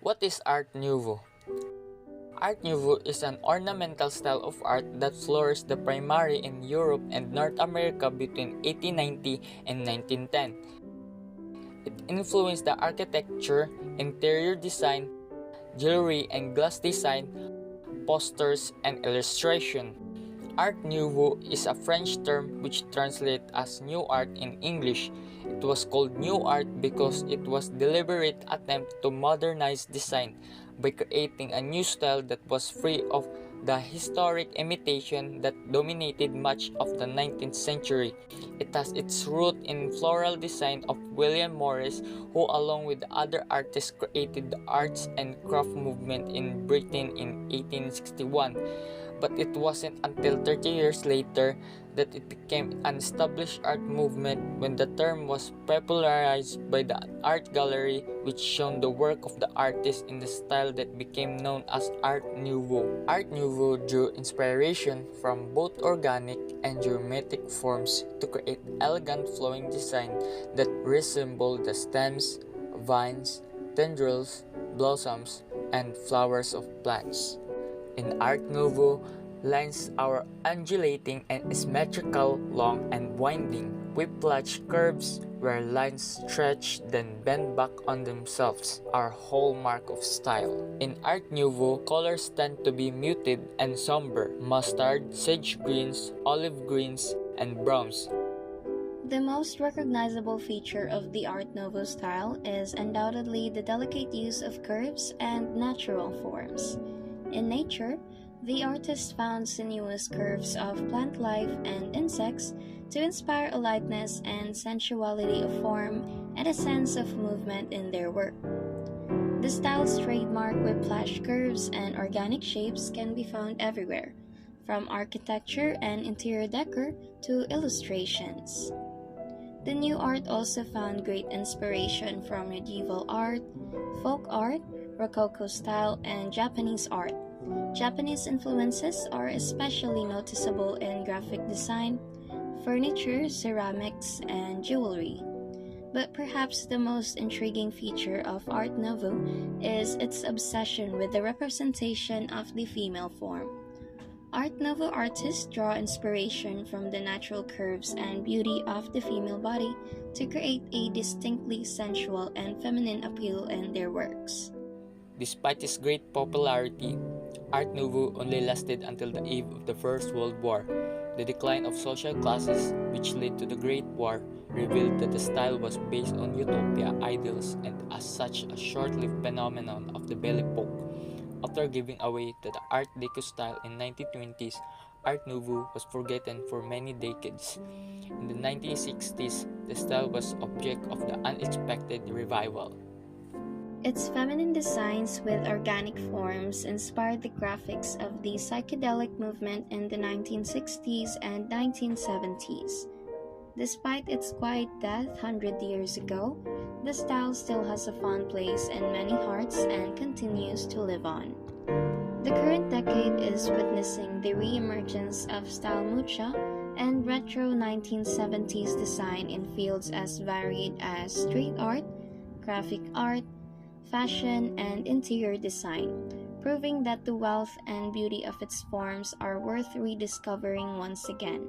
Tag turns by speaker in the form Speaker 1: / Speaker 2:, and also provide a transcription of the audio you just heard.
Speaker 1: What is Art Nouveau? Art Nouveau is an ornamental style of art that flourished primarily in Europe and North America between 1890 and 1910. It influenced the architecture, interior design, jewelry and glass design, posters, and illustration. Art Nouveau is a French term which translates as new art in English. It was called new art because it was a deliberate attempt to modernize design by creating a new style that was free of the historic imitation that dominated much of the 19th century. It has its root in floral design of William Morris, who along with other artists created the arts and craft movement in Britain in 1861. But it wasn't until 30 years later that it became an established art movement when the term was popularized by the art gallery, which showed the work of the artist in the style that became known as Art Nouveau. Art Nouveau drew inspiration from both organic and geometric forms to create elegant flowing design that resembled the stems, vines, tendrils, blossoms, and flowers of plants. In Art Nouveau, lines are undulating and symmetrical, long and winding. Whiplash curves, where lines stretch then bend back on themselves, are hallmark of style. In Art Nouveau, colors tend to be muted and somber: mustard, sage greens, olive greens, and browns.
Speaker 2: The most recognizable feature of the Art Nouveau style is undoubtedly the delicate use of curves and natural forms. In nature, the artist found sinuous curves of plant life and insects to inspire a lightness and sensuality of form and a sense of movement in their work. The style's trademark whiplash curves and organic shapes can be found everywhere, from architecture and interior decor to illustrations. The new art also found great inspiration from medieval art, folk art, Rococo style, and Japanese art. Japanese influences are especially noticeable in graphic design, furniture, ceramics, and jewelry. But perhaps the most intriguing feature of Art Nouveau is its obsession with the representation of the female form. Art Nouveau artists draw inspiration from the natural curves and beauty of the female body to create a distinctly sensual and feminine appeal in their works.
Speaker 1: Despite its great popularity, Art Nouveau only lasted until the eve of the First World War. The decline of social classes, which led to the Great War, revealed that the style was based on utopia ideals and as such a short-lived phenomenon of the Belle Epoque. After giving away to the Art Deco style in 1920s, Art Nouveau was forgotten for many decades. In the 1960s, the style was object of the unexpected revival.
Speaker 2: Its feminine designs with organic forms inspired the graphics of the psychedelic movement in the 1960s and 1970s. Despite its quiet death 100 years ago, the style still has a fond place in many hearts and continues to live on. The current decade is witnessing the re-emergence of style mucha and retro 1970s design in fields as varied as street art, graphic art, fashion, and interior design, proving that the wealth and beauty of its forms are worth rediscovering once again.